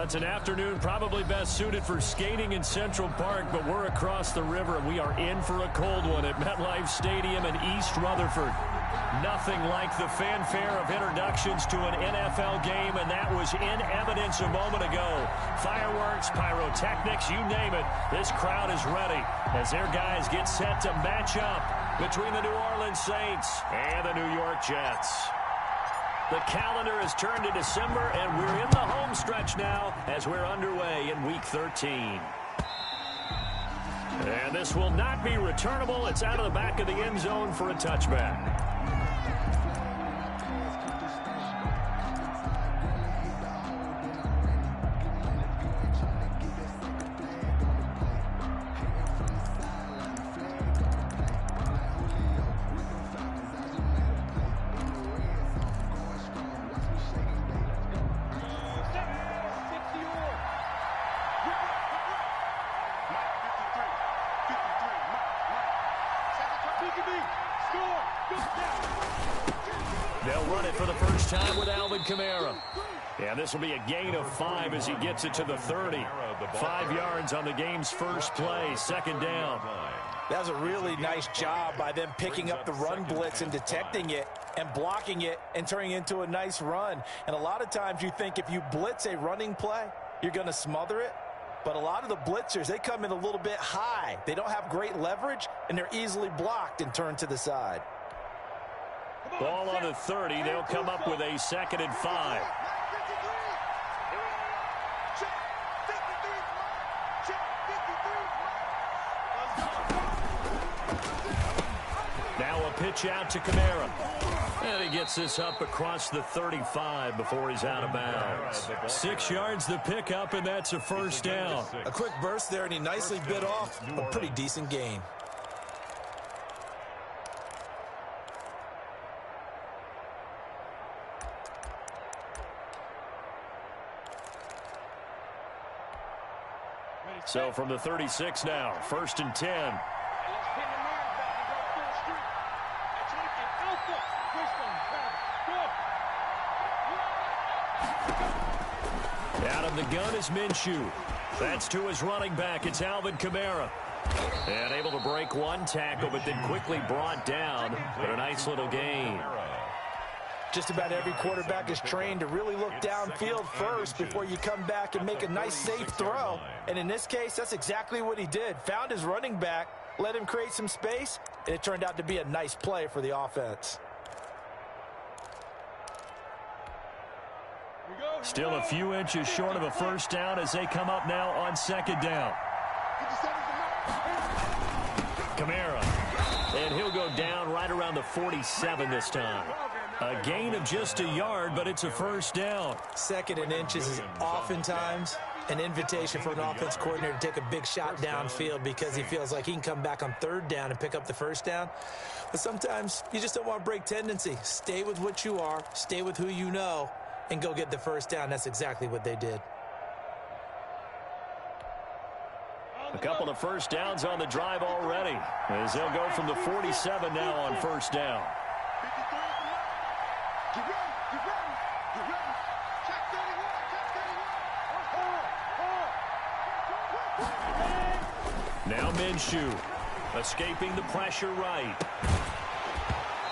It's an afternoon probably best suited for skating in Central Park, but we're across the river, and we are in for a cold one at MetLife Stadium in East Rutherford. Nothing like the fanfare of introductions to an NFL game, and that was in evidence a moment ago. Fireworks, pyrotechnics, you name it. This crowd is ready as their guys get set to match up between the New Orleans Saints and the New York Jets. The calendar has turned to December, and we're in the home stretch now as we're underway in Week 13. And this will not be returnable. It's out of the back of the end zone for a touchback. They'll run it for the first time with and this will be a gain of 5 as he gets it to the 30. 5 yards on the game's first play, second down. That was a really nice job by them picking up the run blitz and detecting it and blocking it and turning it into a nice run. And a lot of times you think if you blitz a running play, you're going to smother it. But a lot of the blitzers, they come in a little bit high. They don't have great leverage, and they're easily blocked and turned to the side. Ball on the 30. They'll come up with a 2nd and 5. Now a pitch out to Kamara. And he gets this up across the 35 before he's out of bounds. 6 yards the pickup, and that's a first down. A quick burst there, and he nicely bit off a pretty decent gain. So from the 36 now, 1st and 10. Out of the gun is Minshew. That's to his running back. It's Alvin Kamara. And able to break one tackle, but then quickly brought down. But a nice little gain. Just about every quarterback is trained to really look downfield first before you come back and make a nice, safe throw. And in this case, that's exactly what he did. Found his running back, let him create some space, and it turned out to be a nice play for the offense. Still a few inches short of a first down as they come up now on 2nd down. Kamara. And he'll go down right around the 47 this time. A gain of just a yard, but it's a first down. 2nd and inches is oftentimes an invitation for an offense coordinator to take a big shot downfield because he feels like he can come back on 3rd down and pick up the first down. But sometimes you just don't want to break tendency. Stay with what you are, stay with who you know, and go get the first down. That's exactly what they did. A couple of first downs on the drive already as they'll go from the 47 now on 1st down. Now Minshew escaping the pressure right.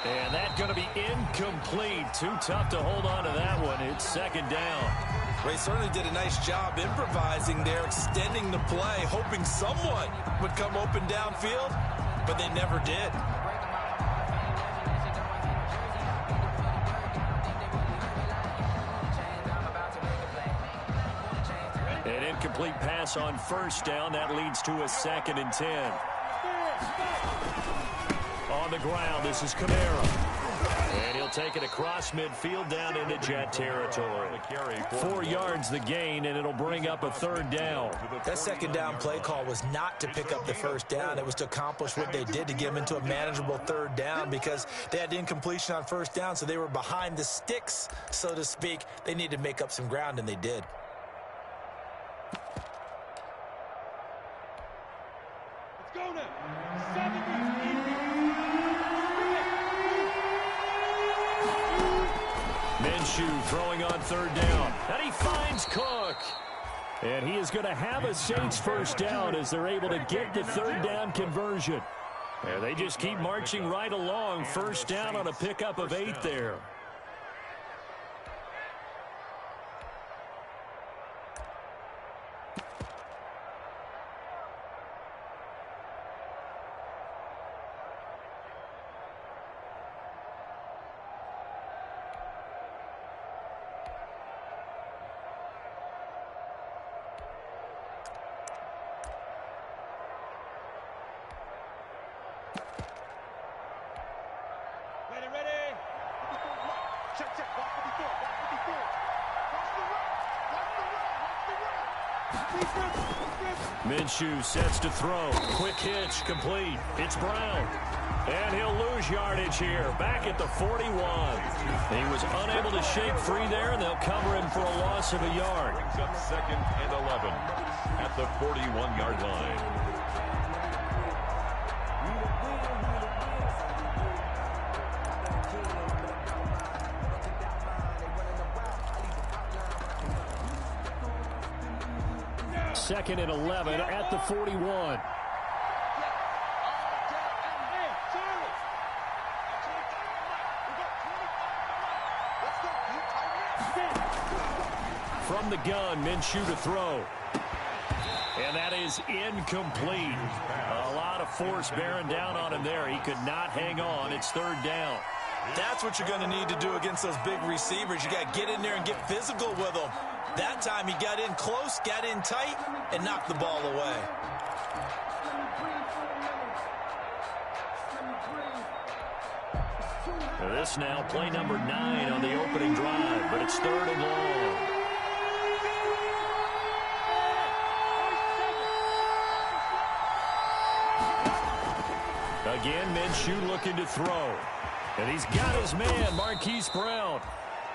And that's going to be incomplete. Too tough to hold on to that one. It's 2nd down. Ray certainly did a nice job improvising there, extending the play, hoping someone would come open downfield, but they never did. An incomplete pass on 1st down. That leads to a 2nd and 10. On the ground, this is Kamara. And he'll take it across midfield down into Jet territory. 4 yards the gain, and it'll bring up a 3rd down. That 2nd down play call was not to pick up the first down. It was to accomplish what they did to get them into a manageable 3rd down because they had incompletion on 1st down, so they were behind the sticks, so to speak. They needed to make up some ground, and they did. Let's go now. 70. Minshew throwing on 3rd down. And he finds Cook. And he is going to have a Saints first down as they're able to get the third down conversion. And they just keep marching right along. First down on a pickup of 8 there. Minshew sets to throw. Quick hitch, complete. It's Brown. And he'll lose yardage here. Back at the 41. He was unable to shake free there, and they'll cover him for a loss of a yard. Brings up 2nd and 11 at the 41-yard line. Second and 11 at the 41. From the gun, Minshew to throw. And that is incomplete. A lot of force bearing down on him there. He could not hang on. It's third down. That's what you're going to need to do against those big receivers. You got to get in there and get physical with them. That time he got in close, got in tight, and knocked the ball away. This now play number 9 on the opening drive, but it's third and long. Again, Minshew looking to throw. And he's got his man, Marquise Brown.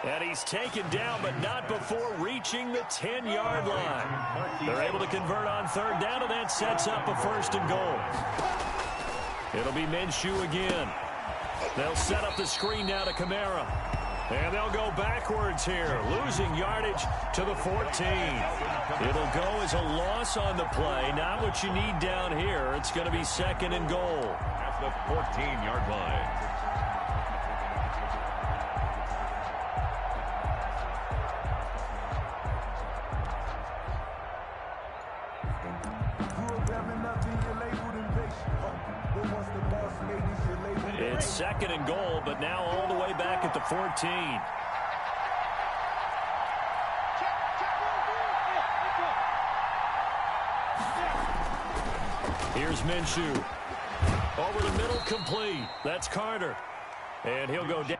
And he's taken down, but not before reaching the 10-yard line. They're able to convert on third down, and that sets up a 1st and goal. It'll be Minshew again. They'll set up the screen now to Kamara. And they'll go backwards here, losing yardage to the 14. It'll go as a loss on the play. Not what you need down here. It's going to be 2nd and goal. At the 14-yard line. It's 2nd and goal, but now all the way back at the 14. Here's Minshew. Over the middle, complete. That's Carter. And he'll go down.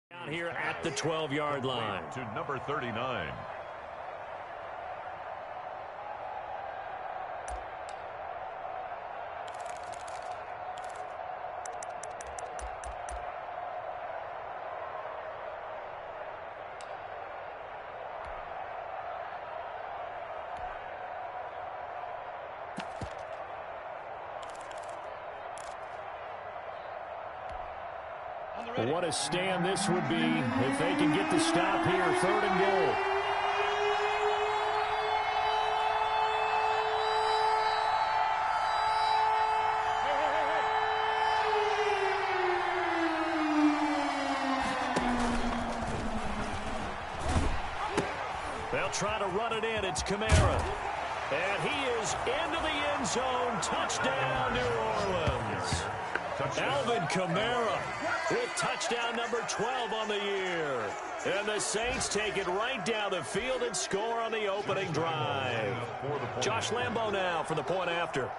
Down here at the 12-yard line. To number 39. What a stand this would be if they can get the stop here. 3rd and goal. They'll try to run it in. It's Kamara. And he is into the end zone. Touchdown, New Orleans. Alvin Kamara with touchdown number 12 on the year. And the Saints take it right down the field and score on the opening drive. Josh Lambo now for the point after.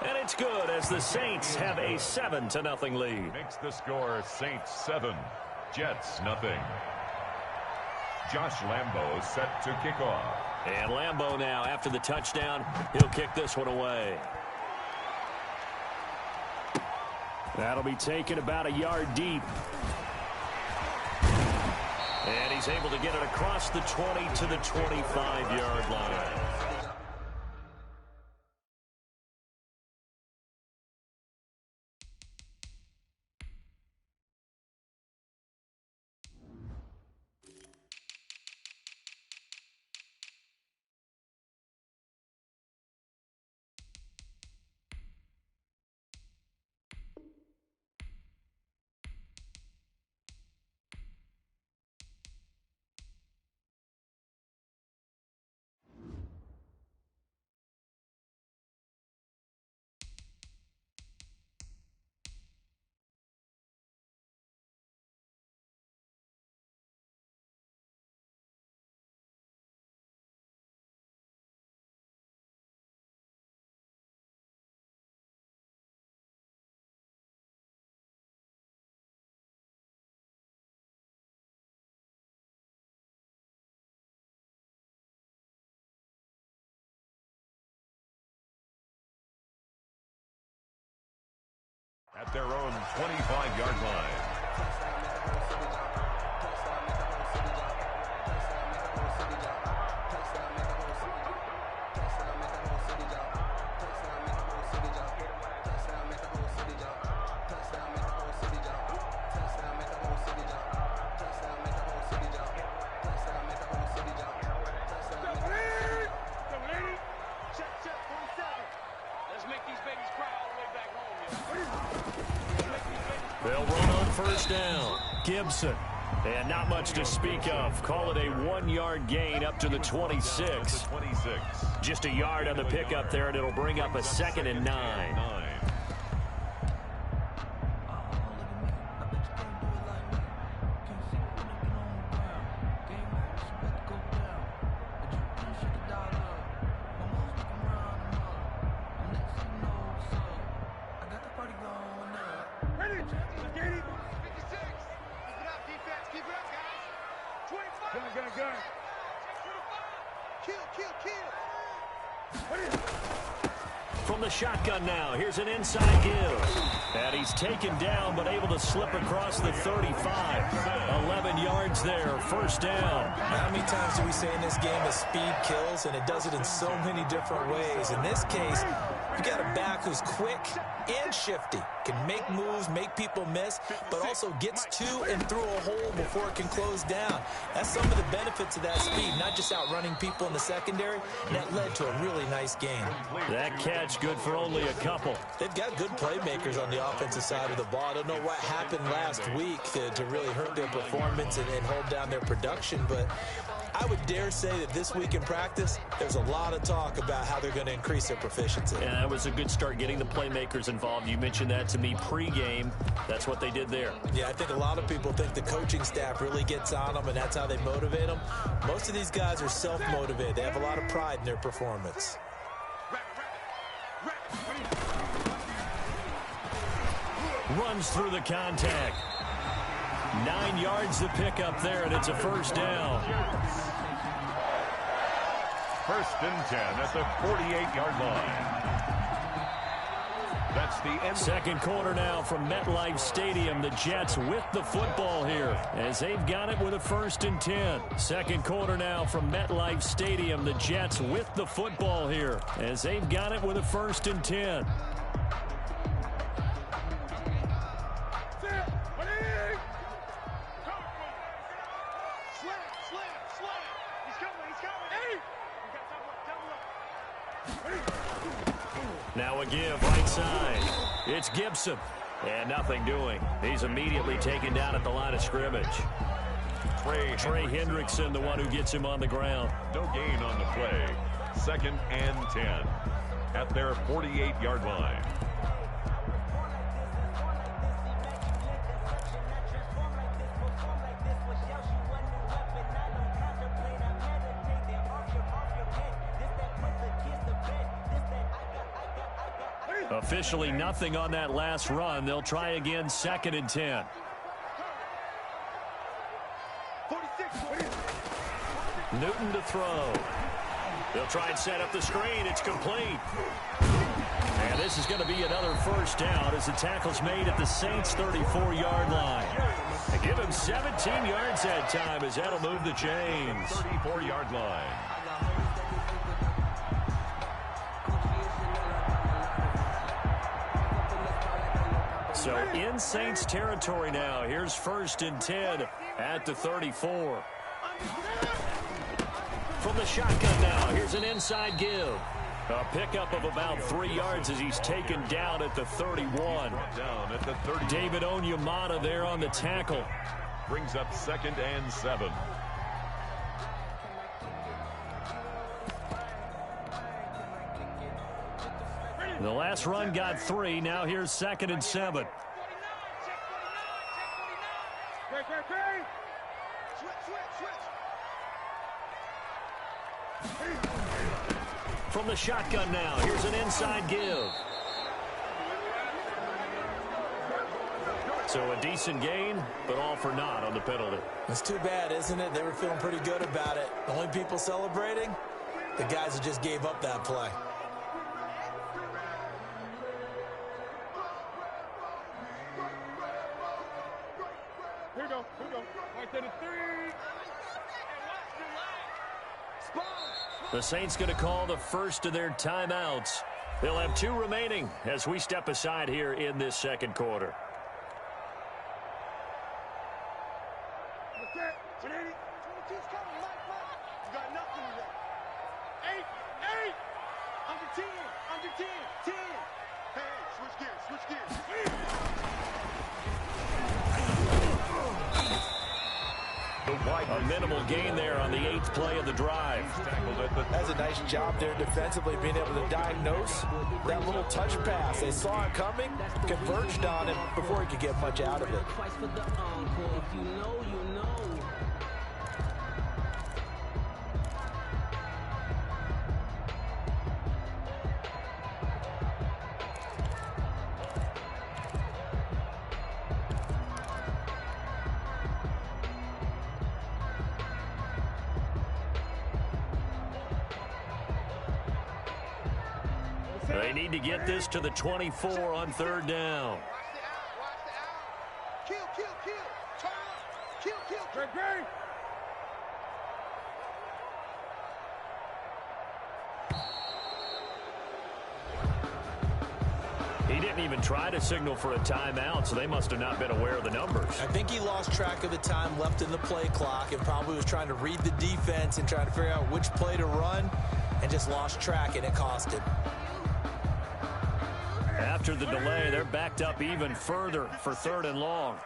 And it's good as the Saints have a 7-0 lead. Makes the score Saints 7, Jets nothing. Josh Lambo set to kick off. And Lambo now, after the touchdown, he'll kick this one away. That'll be taken about a yard deep. And he's able to get it across the 20 to the 25-yard line. At their own 25-yard line. They'll run on first down. Gibson. And not much to speak of. Call it a 1-yard gain up to the 26. Just a yard on the pickup there, and it'll bring up a 2nd and 9. From the shotgun now, here's an inside give. And he's taken down, but able to slip across the 35. 11 yards there, first down. How many times do we say in this game that speed kills, and it does it in so many different ways? In this case, you got a back who's quick and shifty, can make moves, make people miss, but also gets to and through a hole before it can close down. That's some of the benefits of that speed, not just outrunning people in the secondary, and that led to a really nice game. That catch good for only a couple. They've got good playmakers on the offensive side of the ball. I don't know what happened last week to really hurt their performance and hold down their production, but I would dare say that this week in practice, there's a lot of talk about how they're going to increase their proficiency. Yeah, that was a good start getting the playmakers involved. You mentioned that to me pregame. That's what they did there. Yeah, I think a lot of people think the coaching staff really gets on them, and that's how they motivate them. Most of these guys are self-motivated. They have a lot of pride in their performance. Runs through the contact. 9 yards to pick up there, and it's a first down. First and 10 at the 48-yard line. That's the end. Second quarter now from MetLife Stadium. The Jets with the football here as they've got it with a 1st and 10. Second quarter now from MetLife Stadium. The Jets with the football here as they've got it with a 1st and 10. Now a give right side. It's Gibson. And nothing doing. He's immediately taken down at the line of scrimmage. Trey Hendrickson, the one who gets him on the ground. No gain on the play. 2nd and 10 at their 48-yard line. Officially nothing on that last run. They'll try again, 2nd and 10. Newton to throw. They'll try and set up the screen. It's complete. And this is going to be another first down as the tackle's made at the Saints' 34-yard line. They give him 17 yards that time as that'll move the chains. 34-yard line. So in Saints territory now. Here's 1st and 10 at the 34. From the shotgun now. Here's an inside give. A pickup of about 3 yards as he's taken down at the 31. Down at the 30. David Onyemata there on the tackle. Brings up 2nd and 7. The last run got 3. Now here's 2nd and 7. From the shotgun now. Here's an inside give. So a decent gain, but all for naught on the penalty. It's too bad, isn't it? They were feeling pretty good about it. The only people celebrating, the guys who just gave up that play. Here we go. Right there to 3. The Saints going to call the first of their timeouts. They'll have 2 remaining as we step aside here in this 2nd quarter. A minimal gain there on the 8th play of the drive. That's a nice job there defensively, being able to diagnose that little touch pass. They saw it coming, converged on him before he could get much out of it. They need to get this to the 24 on 3rd down. Kill. Turn up. Kill. Great. He didn't even try to signal for a timeout, so they must have not been aware of the numbers. I think he lost track of the time left in the play clock and probably was trying to read the defense and trying to figure out which play to run and just lost track, and it cost him. After the delay, they're backed up even further for 3rd and long.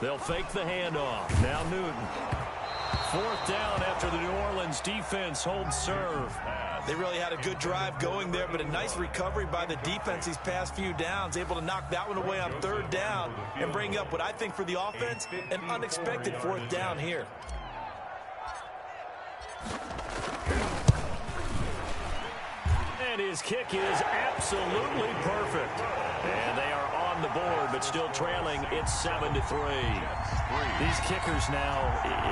They'll fake the handoff. Now Newton. 4th down after the New Orleans defense holds serve. They really had a good drive going there, but a nice recovery by the defense these past few downs, able to knock that one away on 3rd down and bring up what I think for the offense, an unexpected 4th down here. And his kick is absolutely perfect. And they are on the board, but still trailing. It's 7-3. These kickers now,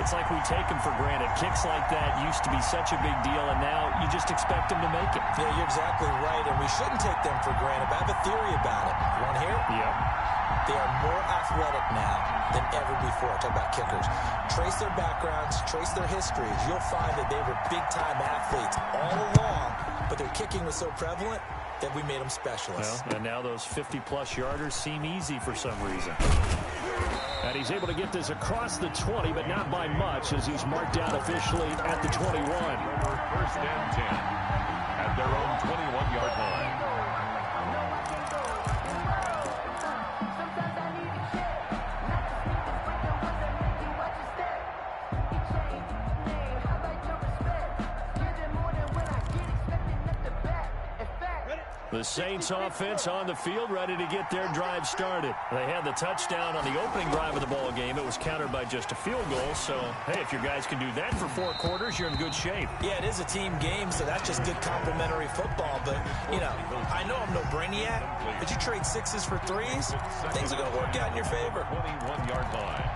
it's like we take them for granted. Kicks like that used to be such a big deal, and now you just expect them to make it. Yeah, you're exactly right, and we shouldn't take them for granted. But I have a theory about it. You want to hear it? Yep. They are more athletic now than ever before. Talk about kickers. Trace their backgrounds, trace their histories. You'll find that they were big-time athletes all along, but their kicking was so prevalent that we made them specialists. Well, and now those 50-plus yarders seem easy for some reason. And he's able to get this across the 20, but not by much, as he's marked out officially at the 21. First and 10 at their own 21-yard line. The Saints offense on the field, ready to get their drive started. They had the touchdown on the opening drive of the ball game. It was countered by just a field goal. So, hey, if your guys can do that for 4 quarters, you're in good shape. Yeah, it is a team game, so that's just good complimentary football. But, you know, I know I'm no brainiac, but you trade 6s for 3s, things are going to work out in your favor. 21-yard line.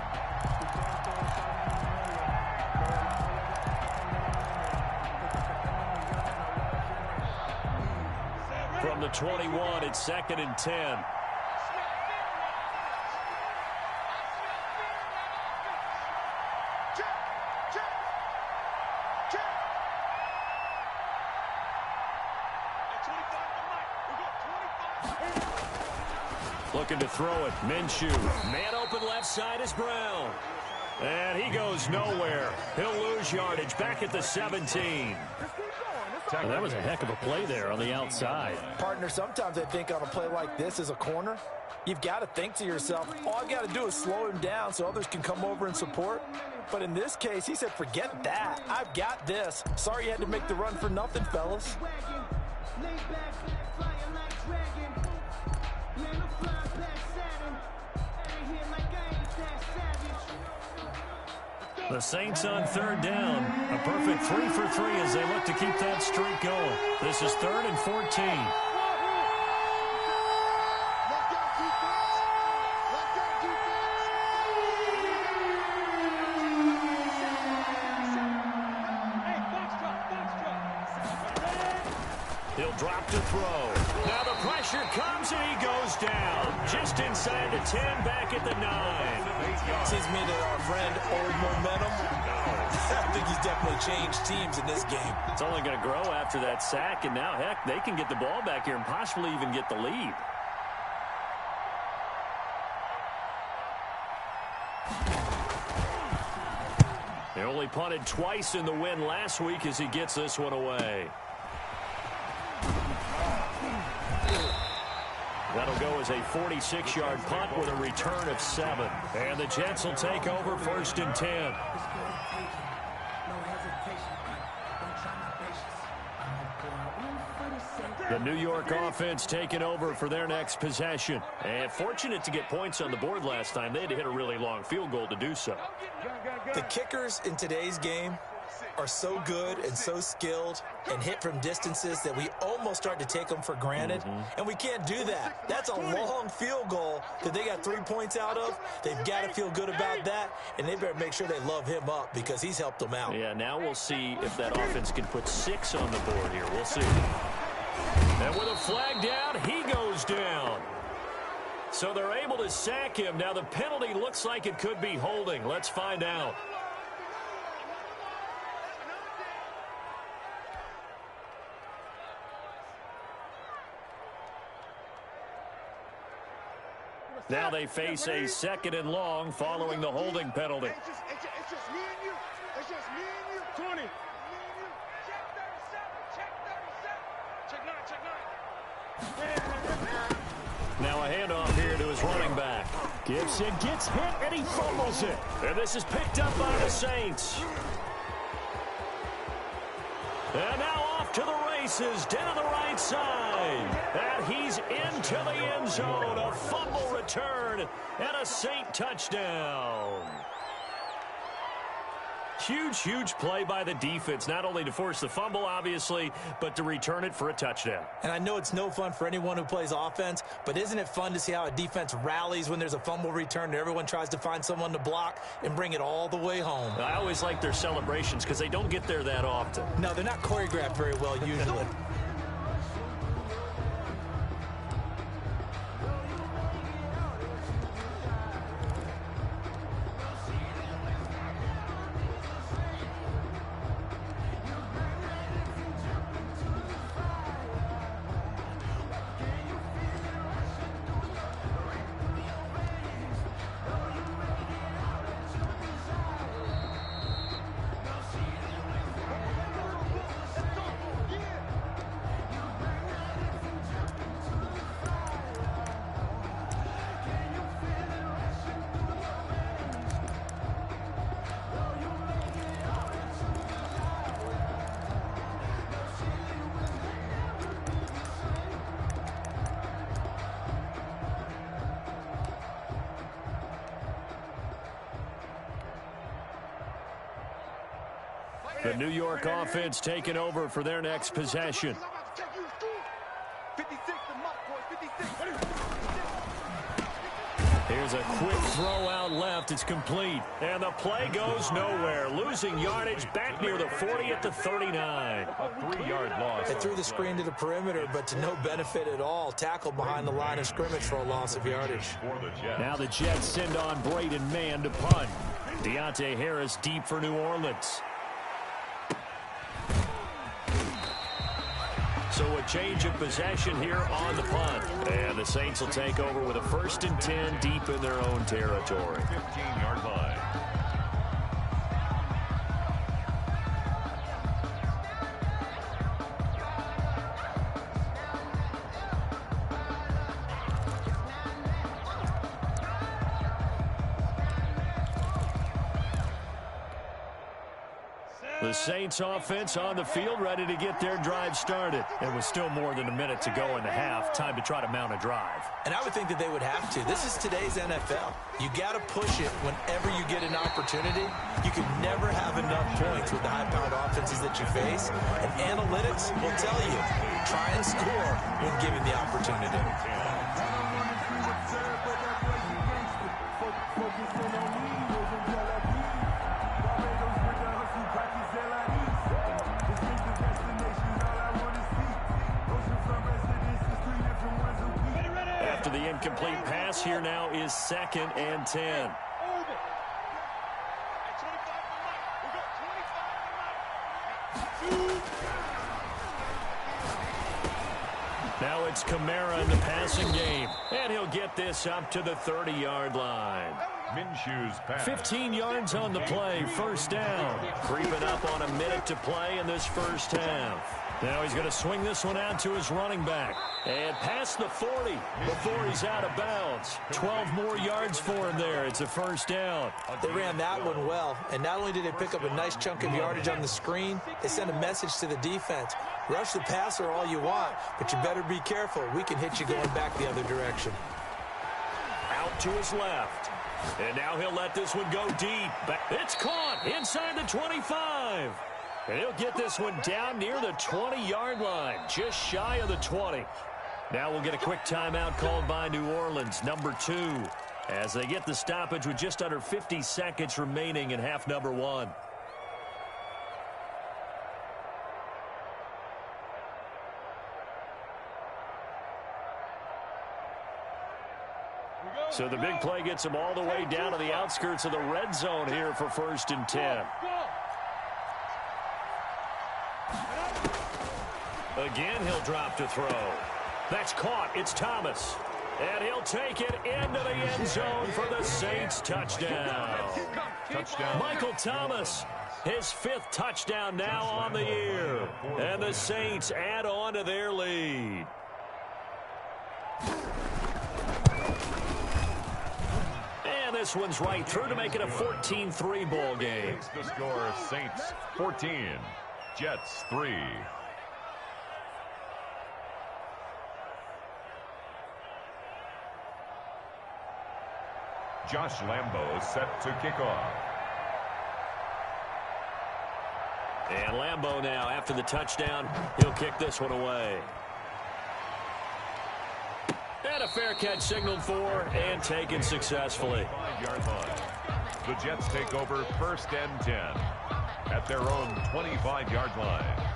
From the 21, it's 2nd and 10. Looking to throw it. Minshew. Man open left side is Brown. And he goes nowhere. He'll lose yardage back at the 17. Well, that was a heck of a play there on the outside. Partner, sometimes I think on a play like this as a corner, you've got to think to yourself, all I got to do is slow him down so others can come over and support. But in this case, he said, forget that. I've got this. Sorry you had to make the run for nothing, fellas. The Saints on 3rd down. A perfect 3 for 3 as they look to keep that streak going. This is 3rd and 14. He'll drop to throw. Now the pressure comes and he goes down. Just inside the 10, back at the 9. Seems to me that our friend, old momentum, I think he's definitely changed teams in this game. It's only going to grow after that sack, and now, heck, they can get the ball back here and possibly even get the lead. They only punted twice in the win last week as he gets this one away. That'll go as a 46-yard punt with a return of 7. And the Jets will take over 1st and 10. The New York offense taking over for their next possession. And fortunate to get points on the board last time. They had to hit a really long field goal to do so. The kickers in today's game are so good and so skilled and hit from distances that we almost start to take them for granted. And we can't do that. That's a long field goal that they got 3 points out of. They've got to feel good about that, and they better make sure they love him up because he's helped them out. Yeah, now we'll see if that offense can put 6 on the board here. We'll see. And with a flag down, he goes down. So they're able to sack him. Now the penalty looks like it could be holding. Let's find out. Now they face a 2nd and long following the holding penalty. It's just me and you. It's just me and you. 20. Check 37. Now a handoff here to his running back. Gibson gets hit and he fumbles it. And this is picked up by the Saints. And now off to the races, down the right side. And he's into the end zone. A fumble return and a Saint touchdown. Huge, huge play by the defense, not only to force the fumble, obviously, but to return it for a touchdown. And I know it's no fun for anyone who plays offense, but isn't it fun to see how a defense rallies when there's a fumble return and everyone tries to find someone to block and bring it all the way home? I always like their celebrations because they don't get there that often. No, they're not choreographed very well usually. The New York offense taking over for their next possession. Here's a quick throw out left. It's complete. And the play goes nowhere. Losing yardage back near the 40 at the 39. A 3-yard loss. They threw the screen to the perimeter, but to no benefit at all. Tackled behind the line of scrimmage for a loss of yardage. Now the Jets send on Braden Mann to punt. Deontay Harris deep for New Orleans. So a change of possession here on the punt. And the Saints will take over with a 1st and 10 deep in their own territory. 15-yard line. The Saints offense on the field ready to get their drive started. It was still more than a minute to go in the half. Time to try to mount a drive. And I would think that they would have to. This is today's NFL. You got to push it whenever you get an opportunity. You can never have enough points with the high-powered offenses that you face. And analytics will tell you, try and score when given the opportunity. After the incomplete pass, here now is 2nd and 10. Now it's Kamara in the passing game. And he'll get this up to the 30-yard line. Minshew's pass. 15 yards on the play, 1st down. Creeping up on a minute to play in this first half. Now he's going to swing this one out to his running back. And past the 40 before he's out of bounds. 12 more yards for him there. It's a 1st down. They ran that one well. And not only did they pick up a nice chunk of yardage on the screen, they sent a message to the defense. Rush the passer all you want, but you better be careful. We can hit you going back the other direction. Out to his left. And now he'll let this one go deep. It's caught inside the 25. And he'll get this one down near the 20-yard line, just shy of the 20. Now we'll get a quick timeout called by New Orleans, number 2, as they get the stoppage with just under 50 seconds remaining in half number 1. So the big play gets him all the way down to the outskirts of the red zone here for 1st and 10. Again, he'll drop to throw. That's caught. It's Thomas. And he'll take it into the end zone for the Saints touchdown. Touchdown. Michael Thomas, his 5th touchdown now on the year. And the Saints add on to their lead. And this one's right through to make it a 14-3 ball game. The score, Saints 14, Jets 3. Josh Lambo set to kick off. And Lambo now, after the touchdown, he'll kick this one away. And a fair catch signaled for and taken successfully. 5-yard line. The Jets take over 1st and 10 at their own 25-yard line.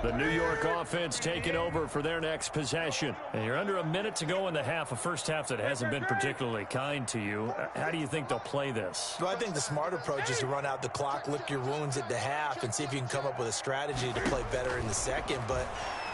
The New York offense taking over for their next possession. And you're under a minute to go in the half, a first half that hasn't been particularly kind to you. How do you think they'll play this? Well, I think the smart approach is to run out the clock, lick your wounds at the half, and see if you can come up with a strategy to play better in the second. But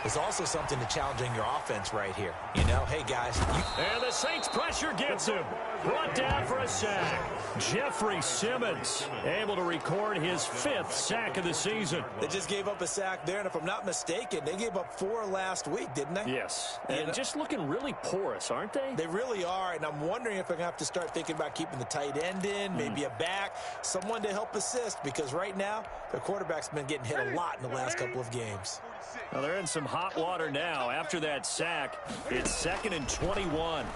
there's also something to challenging your offense right here. You know, hey, guys. And the Saints pressure gets him. Brought down for a sack. Jeffrey Simmons able to record his 5th sack of the season. They just gave up a sack there, and if I'm not mistaken, they gave up 4 last week, didn't they? Yes, and just looking really porous, aren't they? They really are, and I'm wondering if I'm going to have to start thinking about keeping the tight end in, maybe a back, someone to help assist, because right now, their quarterback's been getting hit a lot in the last couple of games. Well, they're in some hot water now. After that sack, it's 2nd and 21.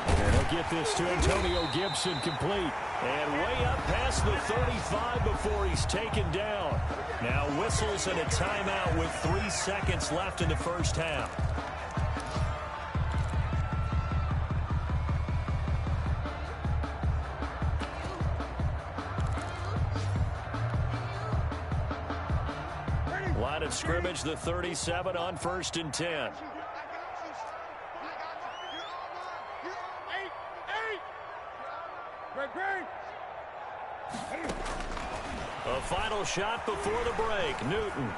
And he'll get this to Antonio Gibson complete. And way up past the 35 before he's taken down. Now whistles and a timeout with 3 seconds left in the first half. Line of scrimmage, the 37 on 1st and 10. A final shot before the break. Newton.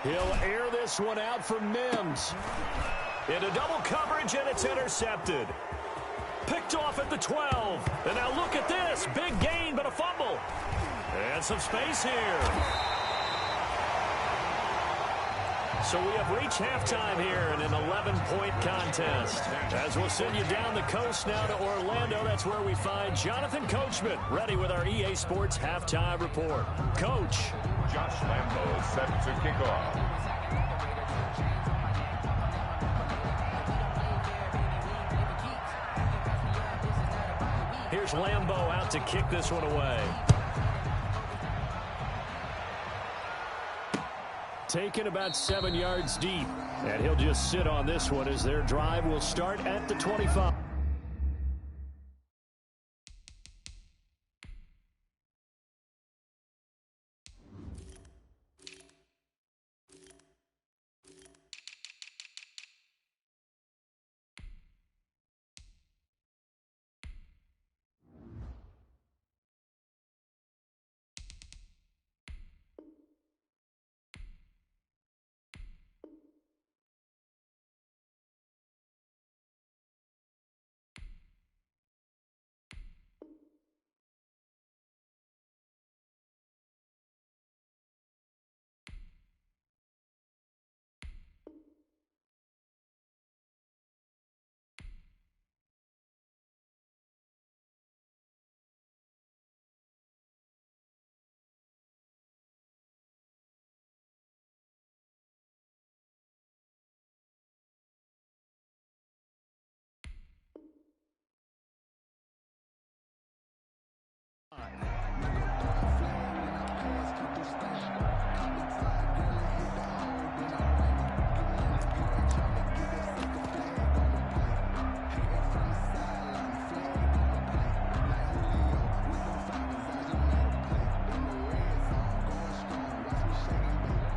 He'll air this one out for Mims. Into double coverage, and it's intercepted. Picked off at the 12. And now look at this. Big gain, but a fumble. And some space here. So we have reached halftime here in an 11-point contest. As we'll send you down the coast now to Orlando, that's where we find Jonathan Coachman, ready with our EA Sports halftime report. Coach. Josh Lambo set to kick off. Here's Lambo out to kick this one away. Taken about 7 yards deep. And he'll just sit on this one as their drive will start at the 25.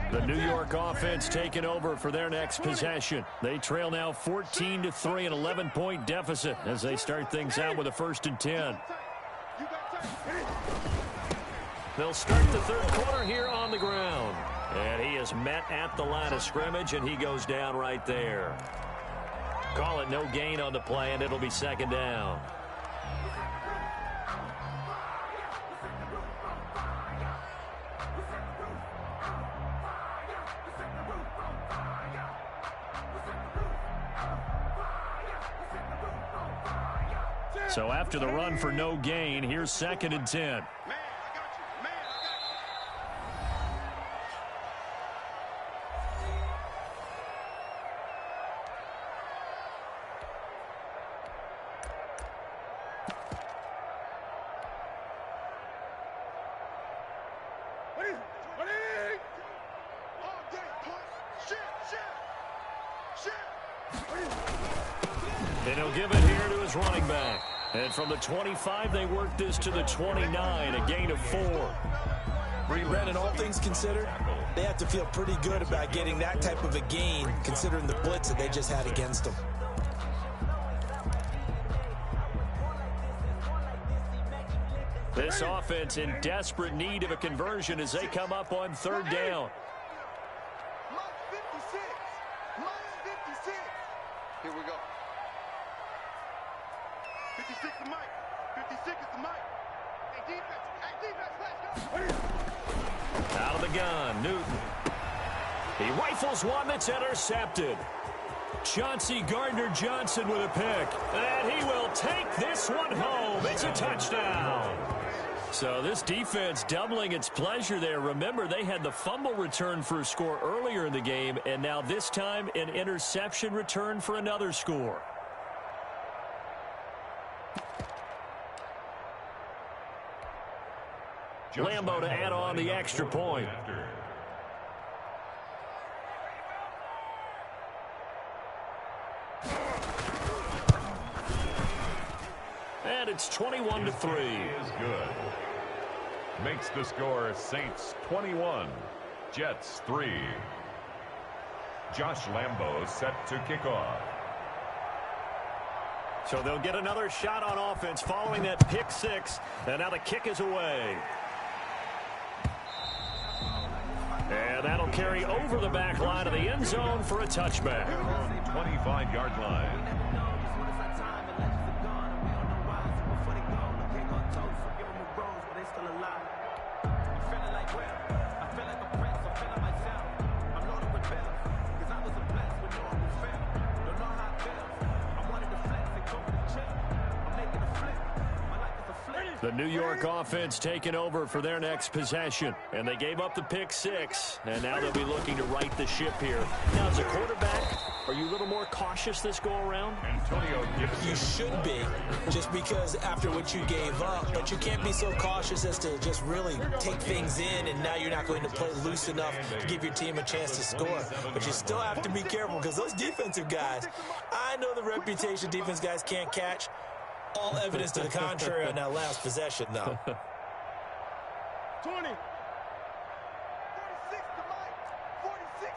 The New York offense taking over for their next possession. They trail now 14-3, an 11-point deficit as they start things out with a 1st and 10. They'll start the third quarter here on the ground. And he is met at the line of scrimmage, and he goes down right there. Call it no gain on the play, and it'll be 2nd down. So after the run for no gain, here's 2nd and 10. And he'll give it here to his running back. And from the 25, they work this to the 29, a gain of 4. Brennan, all things considered, they have to feel pretty good about getting that type of a gain, considering the blitz that they just had against them. This offense in desperate need of a conversion as they come up on 3rd down. Here we go. 56 is Mike. 56 is the Mike. Hey, defense, let's go. Out of the gun, Newton. He rifles one that's intercepted. Chauncey Gardner-Johnson with a pick. And he will take this one home. It's a touchdown. So this defense doubling its pleasure there. Remember, they had the fumble return for a score earlier in the game, and now this time an interception return for another score. Lambo to add on the extra point. And it's 21-3. Is good. Makes the score Saints 21, Jets 3. Josh Lambo set to kick off. So they'll get another shot on offense following that pick six. And now the kick is away. And that'll carry over the back line of the end zone for a touchback. 25-yard line. The New York offense taking over for their next possession. And they gave up the pick six. And now they'll be looking to right the ship here. Now, as a quarterback, are you a little more cautious this go-around? Antonio Gibson. You should be, just because after what you gave up. But you can't be so cautious as to just really take things in, and now you're not going to play loose enough to give your team a chance to score. But you still have to be careful, because those defensive guys, I know the reputation defense guys can't catch. All evidence to the contrary on that last possession, though. 20. 46 to Mike. 46.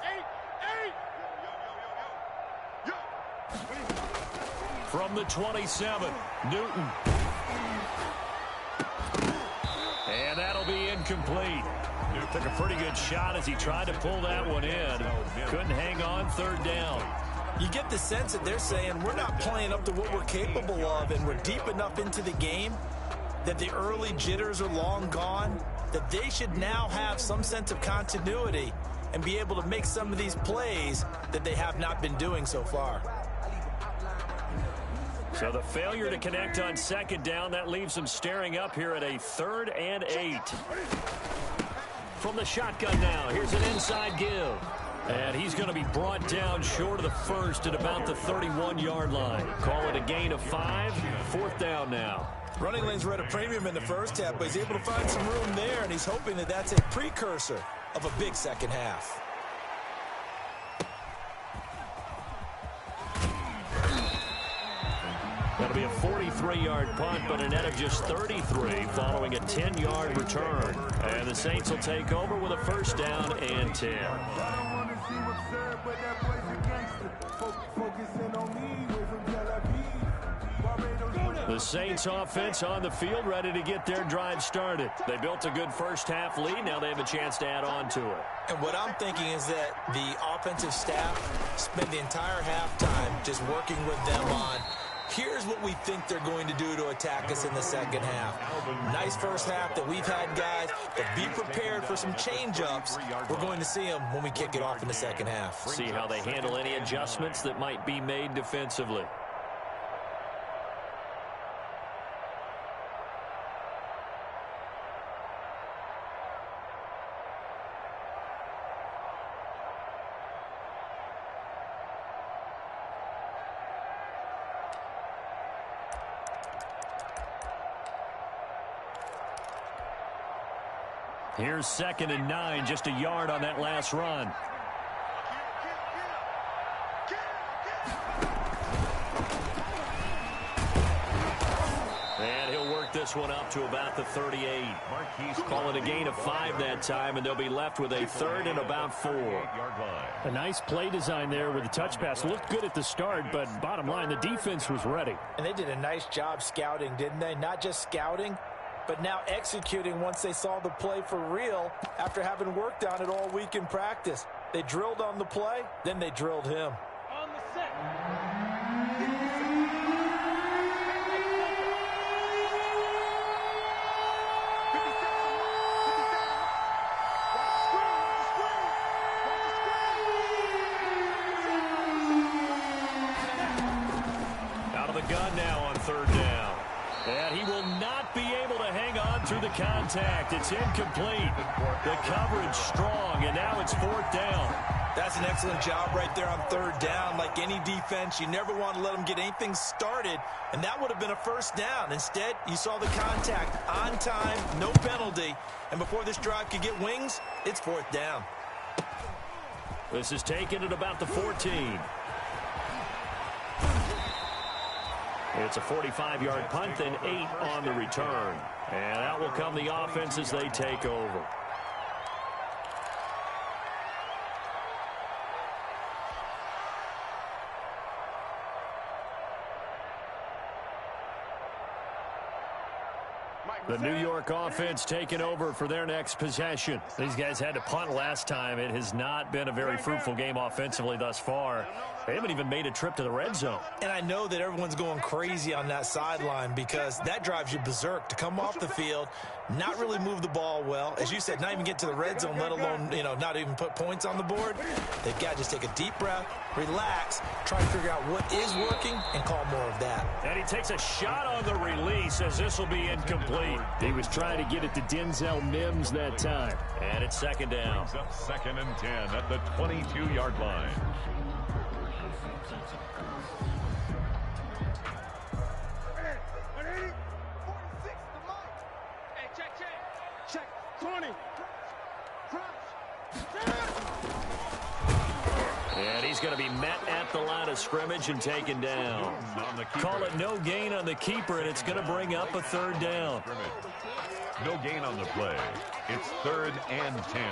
8. From the 27, Newton. And that'll be incomplete. Took a pretty good shot as he tried to pull that one in. Couldn't hang on, third down. You get the sense that they're saying we're not playing up to what we're capable of, and we're deep enough into the game that the early jitters are long gone, that they should now have some sense of continuity and be able to make some of these plays that they have not been doing so far. So the failure to connect on second down, that leaves them staring up here at a 3rd and 8. From the shotgun now, here's an inside give. And he's going to be brought down short of the first at about the 31-yard line. Call it a gain of 5, 4th down now. Running lanes were at a premium in the first half, but he's able to find some room there, and he's hoping that that's a precursor of a big second half. That'll be a 43-yard punt, but a net of just 33 following a 10-yard return. And the Saints will take over with a 1st down and 10. The Saints offense on the field, ready to get their drive started. They built a good first half lead. Now they have a chance to add on to it. And what I'm thinking is that the offensive staff spent the entire halftime just working with them on, here's what we think they're going to do to attack us in the second half. Nice first half that we've had, guys, but be prepared for some change-ups. We're going to see them when we kick it off in the second half. See how they handle any adjustments that might be made defensively. Here's 2nd and 9, just a yard on that last run. And he'll work this one up to about the 38. Call it a gain of 5 that time, and they'll be left with a 3rd and about 4. A nice play design there with the touch pass. Looked good at the start, but bottom line, the defense was ready. And they did a nice job scouting, didn't they? Not just scouting, but now executing once they saw the play for real after having worked on it all week in practice. They drilled on the play, then they drilled him. On the set. Out of the gun now on 3rd down. And he will not be able to hang on through the contact. It's incomplete. The coverage strong, and now it's 4th down. That's an excellent job right there on 3rd down. Like any defense, you never want to let them get anything started, and that would have been a 1st down. Instead, you saw the contact on time, no penalty, and before this drive could get wings, it's 4th down. This is taken at about the 14. It's a 45-yard punt, then 8 on the return. And out will come the offense as they take over. The New York offense taking over for their next possession. These guys had to punt last time. It has not been a very fruitful game offensively thus far. They haven't even made a trip to the red zone. And I know that everyone's going crazy on that sideline because that drives you berserk to come off the field, not really move the ball well. As you said, not even get to the red zone, let alone, not even put points on the board. They've got to just take a deep breath, relax, try to figure out what is working, and call more of that. And he takes a shot on the release as this will be incomplete. He was trying to get it to Denzel Mims that time. And it's 2nd down. Brings up 2nd and 10 at the 22-yard line. Check. 20. And he's going to be met at the line of scrimmage and taken down. Call it no gain on the keeper, and it's going to bring up a 3rd down. No gain on the play. It's 3rd and 10.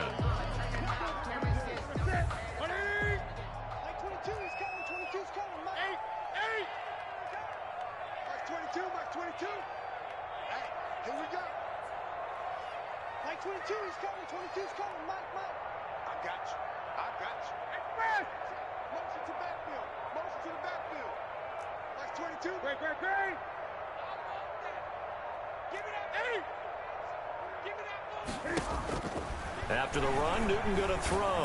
Like 22, he's coming. 22's coming. Mike. 8. Like 22, Mike 22. Hey, here we go. Like 22, he's coming. 22's coming. Mike. I got you. Express. Motion to backfield. Motion to the backfield. Like 22. Great. Give me that. 8. Give me that ball. After the run, Newton going to throw.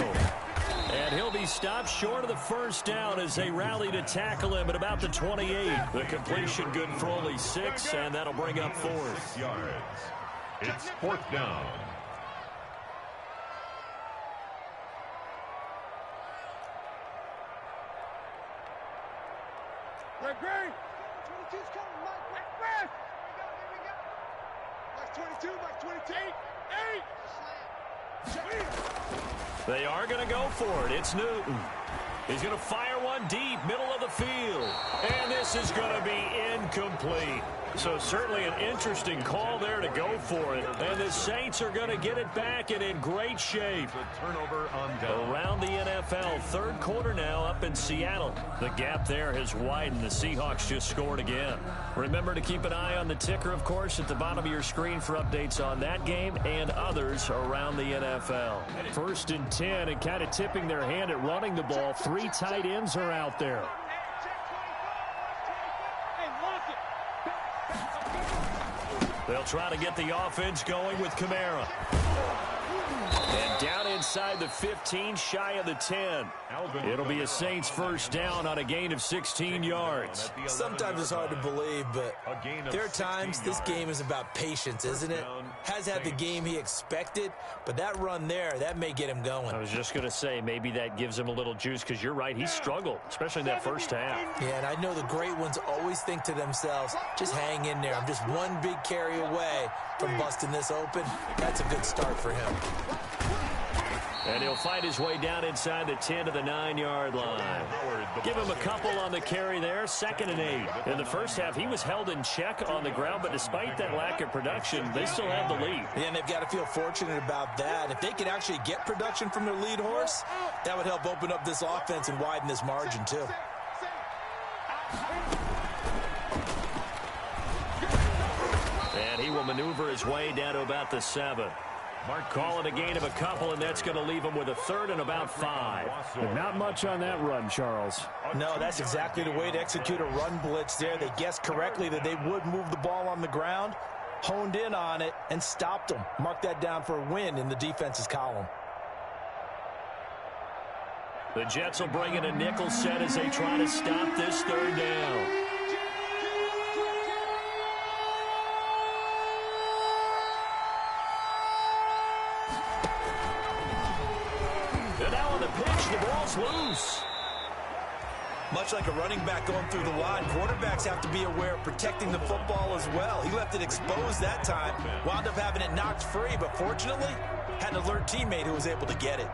And he'll be stopped short of the 1st down as they rally to tackle him at about the 28. The completion good for only 6, and that'll bring up 4th. 6 yards. It's 4th down. Great. 22's coming, Mike. Express. Here we go. Like 22, like 22. 8. They are going to go for it. It's Newton. He's going to fire one deep, middle of the field. And this is going to be incomplete. So certainly an interesting call there to go for it. And the Saints are going to get it back and in great shape. The turnover on down. Around the NFL, 3rd quarter now up in Seattle. The gap there has widened. The Seahawks just scored again. Remember to keep an eye on the ticker, of course, at the bottom of your screen for updates on that game and others around the NFL. 1st and 10, and kind of tipping their hand at running the ball. 3 tight ends are out there. They'll try to get the offense going with Kamara. And down inside the 15, shy of the 10. It'll be a Saints 1st down on a gain of 16 yards. Sometimes it's hard to believe, but there are times this game is about patience, isn't it? Has had the game he expected, but that run there, that may get him going. I was just going to say, maybe that gives him a little juice, because you're right, he struggled, especially in that 1st half. Yeah, and I know the great ones always think to themselves, just hang in there. I'm just one big carry away from busting this open. That's a good start for him. And he'll fight his way down inside the 10 to the 9-yard line. Give him a couple on the carry there, 2nd and 8. In the 1st half, he was held in check on the ground, but despite that lack of production, they still have the lead. Yeah, and they've got to feel fortunate about that. If they could actually get production from their lead horse, that would help open up this offense and widen this margin, too. And he will maneuver his way down to about the 7. Call it a gain of a couple, and that's going to leave him with a 3rd and about 5. But not much on that run, Charles. No, that's exactly the way to execute a run blitz there. They guessed correctly that they would move the ball on the ground, honed in on it, and stopped them. Mark that down for a win in the defense's column. The Jets will bring in a nickel set as they try to stop this 3rd down. loose. Much like a running back going through the line, quarterbacks have to be aware of protecting the football as well. He left it exposed that time, wound up having it knocked free, but fortunately, had an alert teammate who was able to get it.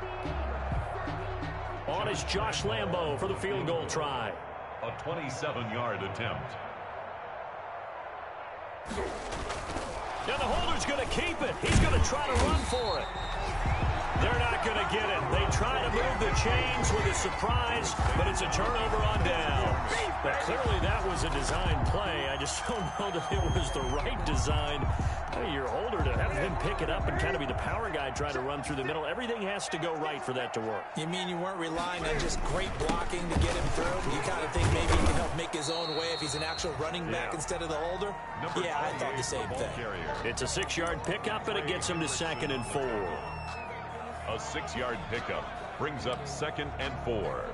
On is Josh Lambo for the field goal try. A 27-yard attempt. And the holder's going to keep it. He's going to try to run for it. They're not going to get it. They try to move the chains with a surprise, but it's a turnover on downs. But clearly that was a design play. I just don't know that it was the right design. Hey, your holder to have him pick it up and kind of be the power guy trying to run through the middle. Everything has to go right for that to work. You mean you weren't relying on just great blocking to get him through? You kind of think maybe he can help make his own way if he's an actual running back instead of the holder? Yeah, I thought the same thing. It's a 6-yard pickup, and it gets him to 2nd and 4. A 6-yard pickup brings up 2nd and 4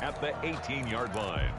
at the 18-yard line.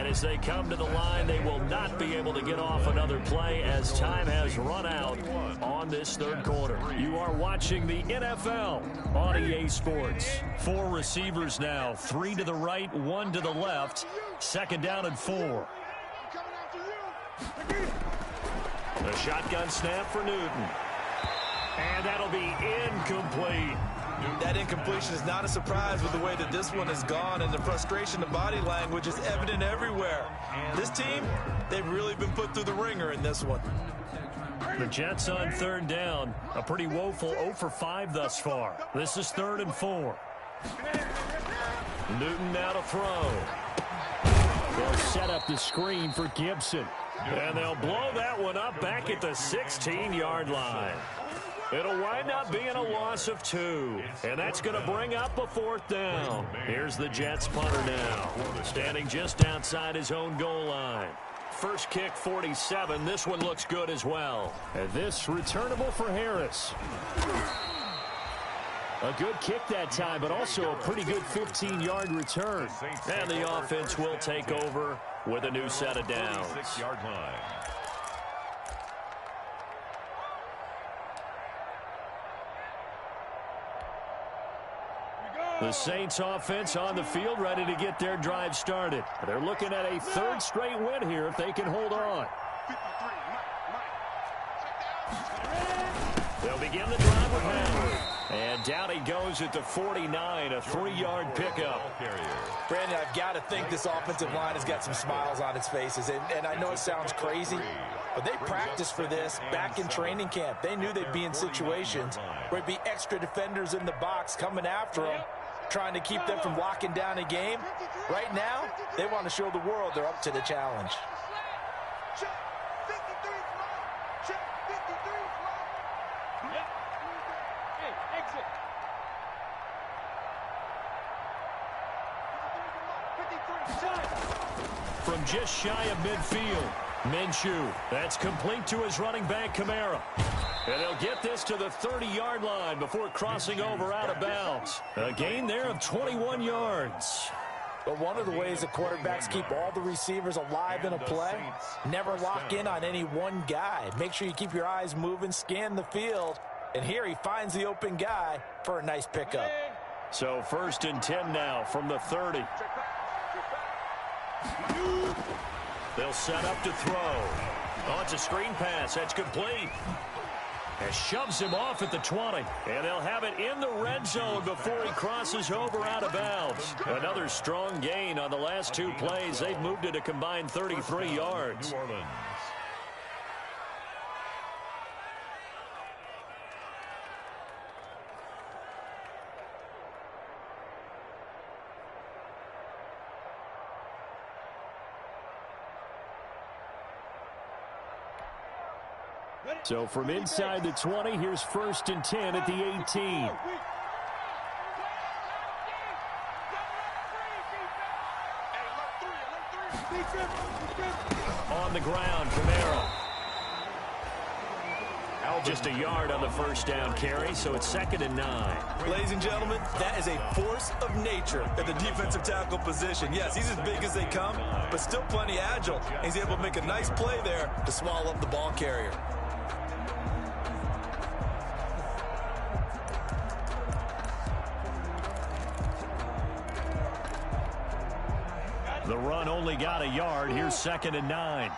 As they come to the line, they will not be able to get off another play as time has run out on this third quarter. You are watching the NFL on EA Sports. 4 receivers now, 3 to the right, 1 to the left. 2nd down and 4. The shotgun snap for Newton. And that'll be incomplete. That incompletion is not a surprise with the way that this one has gone, and the frustration, the body language is evident everywhere. This team, they've really been put through the ringer in this one. The Jets on 3rd down. A pretty woeful 0 for 5 thus far. This is 3rd and 4. Newton now to throw. They'll set up the screen for Gibson. And they'll blow that one up back at the 16-yard line. It'll wind up being a loss of 2. And that's going to bring up a 4th down. Here's the Jets punter now, standing just outside his own goal line. First kick, 47. This one looks good as well. And this returnable for Harris. A good kick that time, but also a pretty good 15-yard return. And the offense will take over with a new set of downs. 6-yard line. The Saints offense on the field, ready to get their drive started. They're looking at a 3rd straight win here if they can hold on. They'll begin the drive with Henry. And down he goes at the 49, a 3-yard pickup. Brandon, I've got to think this offensive line has got some smiles on its faces. And I know it sounds crazy, but they practiced for this back in training camp. They knew they'd be in situations where it'd be extra defenders in the box coming after them, trying to keep them from locking down a game. Right now, they want to show the world they're up to the challenge. From just shy of midfield, Minshew. That's complete to his running back, Kamara. And they'll get this to the 30-yard line before crossing over out of bounds. A gain there of 21 yards. But one of the ways that quarterbacks keep all the receivers alive in a play, never lock in on any one guy. Make sure you keep your eyes moving, scan the field. And here he finds the open guy for a nice pickup. So 1st and 10 now from the 30. They'll set up to throw. Oh, it's a screen pass. That's complete. And shoves him off at the 20. And they'll have it in the red zone before he crosses over out of bounds. Another strong gain on the last 2 plays. They've moved it a combined 33 yards. New Orleans. So from inside the 20, here's 1st and 10 at the 18. On the ground, Kamara. Just a yard on the first down carry, so it's 2nd and 9. Ladies and gentlemen, that is a force of nature at the defensive tackle position. Yes, he's as big as they come, but still plenty agile. He's able to make a nice play there to swallow up the ball carrier. The run only got a yard. Here's 2nd and 9.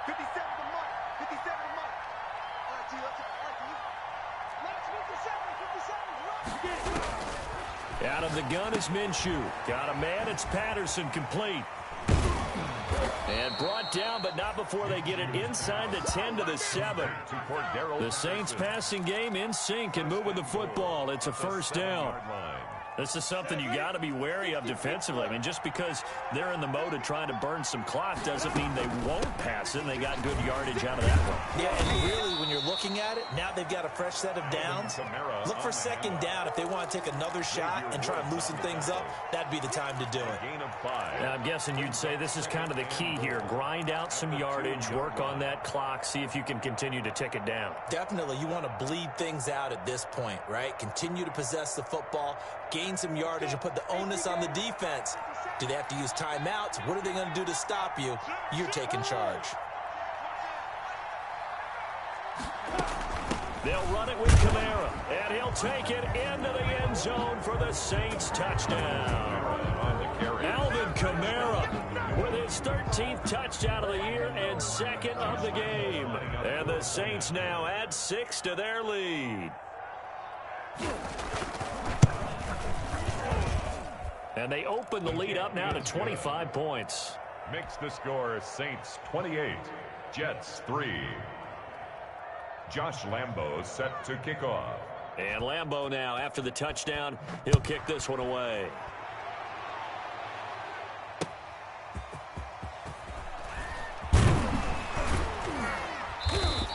57 to mark. 57 to mark. All right, T, let's go. 57. Out of the gun is Minshew. Got a man. It's Patterson, complete. And brought down, but not before they get it inside the 10 to the 7. The Saints passing game in sync and moving the football. It's a first down. This is something you got to be wary of defensively. I mean, just because they're in the mode of trying to burn some clock doesn't mean they won't pass it, and they got good yardage out of that one. Yeah, and really, when you're looking at it, now they've got a fresh set of downs. Look for 2nd down. If they want to take another shot and try and loosen things up, that'd be the time to do it. Now, I'm guessing you'd say this is kind of the key here. Grind out some yardage, work on that clock, see if you can continue to tick it down. Definitely, you want to bleed things out at this point, right? Continue to possess the football, gain some yardage, and put the onus on the defense. Do they have to use timeouts? What are they going to do to stop you? You're taking charge. They'll run it with Kamara, and he'll take it into the end zone for the Saints touchdown. Alvin Kamara with his 13th touchdown of the year and 2nd of the game. And the Saints now add 6 to their lead. And they open the lead up now to 25 points. Makes the score Saints 28, Jets 3. Josh Lambo set to kick off. And Lambo now, after the touchdown, he'll kick this one away.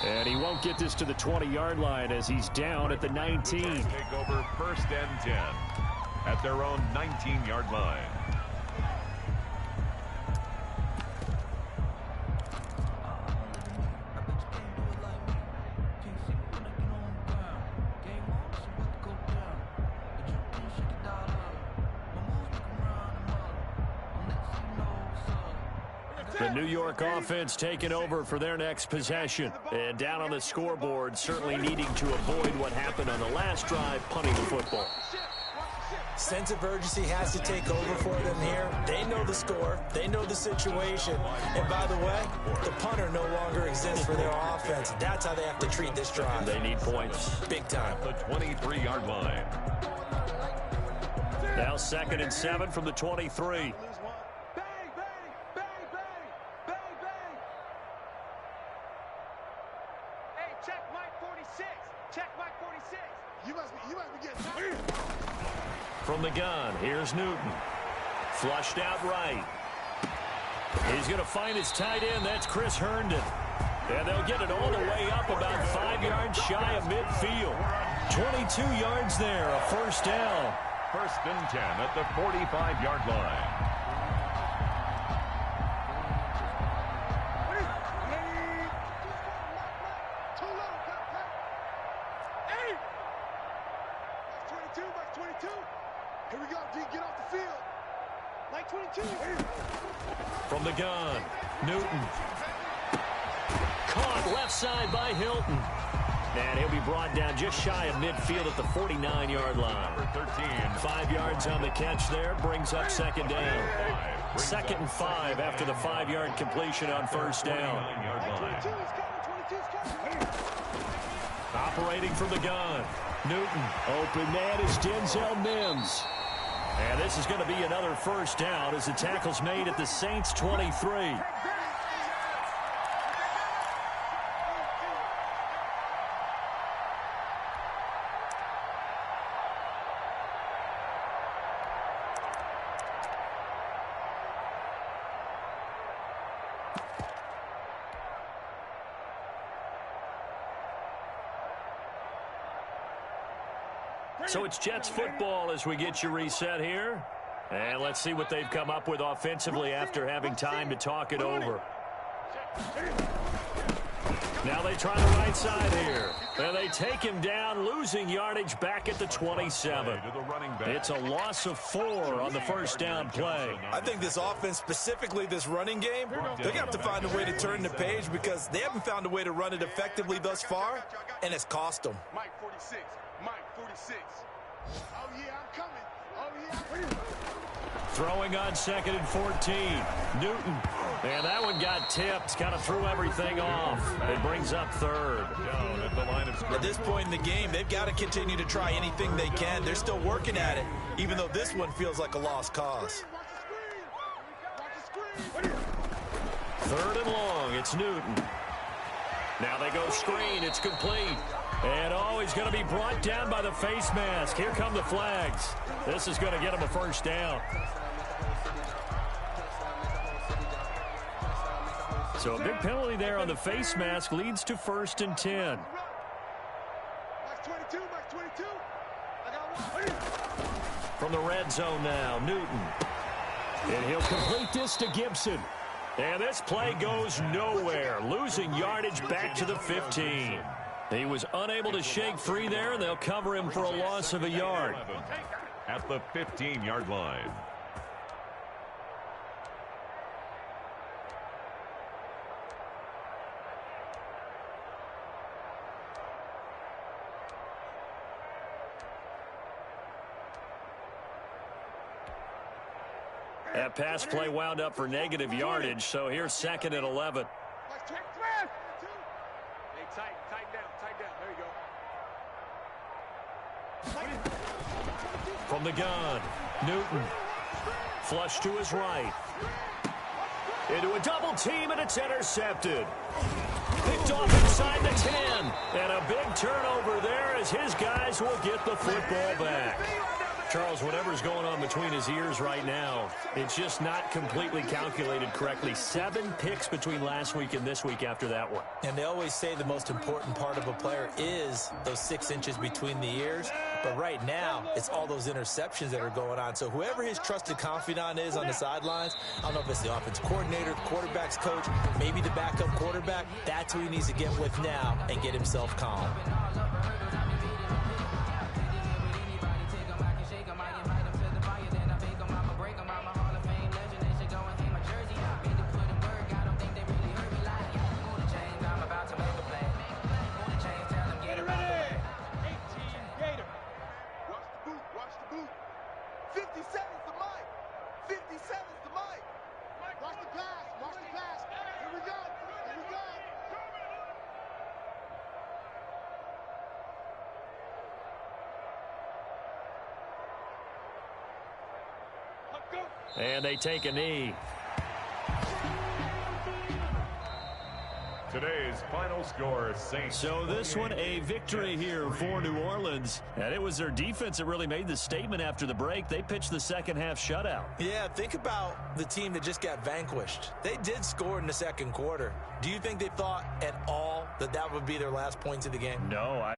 And he won't get this to the 20-yard line as he's down at the 19. Take over 1st and 10 at their own 19-yard line. The New York offense taking over for their next possession. And down on the scoreboard, certainly needing to avoid what happened on the last drive, punting the football. Sense of urgency has to take over for them here. They know the score. They know the situation. And by the way, the punter no longer exists for their offense. That's how they have to treat this drive. They need points. Big time. The 23-yard line. Now 2nd and 7 from the 23. From the gun, here's Newton. Flushed out right. He's going to find his tight end. That's Chris Herndon. And they'll get it all the way up about 5 yards shy of midfield. 22 yards there, a first down. 1st and 10 at the 45-yard line. Here we go, D. Get off the field. Like 22. From the gun, Newton. Caught left side by Hilton. And he'll be brought down just shy of midfield at the 49-yard line. Number 13. 5 yards on the catch there, brings up 2nd down. 2nd and 5 after the 5-yard completion on first down. Operating from the gun. Newton, open man is Denzel Mims. And this is going to be another first down as the tackle's made at the Saints 23. So it's Jets football as we get you reset here. And let's see what they've come up with offensively after having time to talk it over. Now they try the right side here. And they take him down, losing yardage back at the 27. It's a loss of 4 on the first down play. I think this offense, specifically this running game, they're going to have to find a way to turn the page because they haven't found a way to run it effectively thus far, and it's cost them. Mike 46. Mike 46. Oh, yeah, I'm coming. Oh, yeah. Throwing on 2nd and 14. Newton. And that one got tipped. Kind of threw everything off. It brings up 3rd. Down at the line of scrimmage. At this point in the game, they've got to continue to try anything they can. They're still working at it, even though this one feels like a lost cause. 3rd and long. It's Newton. Now they go screen. It's complete. And he's going to be brought down by the face mask. Here come the flags. This is going to get him a first down. So a big penalty there on the face mask leads to 1st and 10. From the red zone now, Newton. And he'll complete this to Gibson. And this play goes nowhere, losing yardage back to the 15. He was unable to shake free there, and they'll cover him for a loss of a yard. At the 15-yard line. That pass play wound up for negative yardage, so here's 2nd and 11. From the gun, Newton. Flush to his right. Into a double team, and it's intercepted. Picked off inside the 10. And a big turnover there as his guys will get the football back. Charles, whatever's going on between his ears right now, it's just not completely calculated correctly. 7 picks between last week and this week after that one. And they always say the most important part of a player is those 6 inches between the ears. But right now, it's all those interceptions that are going on. So whoever his trusted confidant is on the sidelines, I don't know if it's the offensive coordinator, the quarterback's coach, maybe the backup quarterback, that's who he needs to get with now and get himself calm. And they take a knee. Today's final score, Saints. So this one, a victory here for New Orleans. And it was their defense that really made the statement after the break. They pitched the second half shutout. Yeah, think about the team that just got vanquished. They did score in the second quarter. Do you think they thought at all that that would be their last points of the game? No,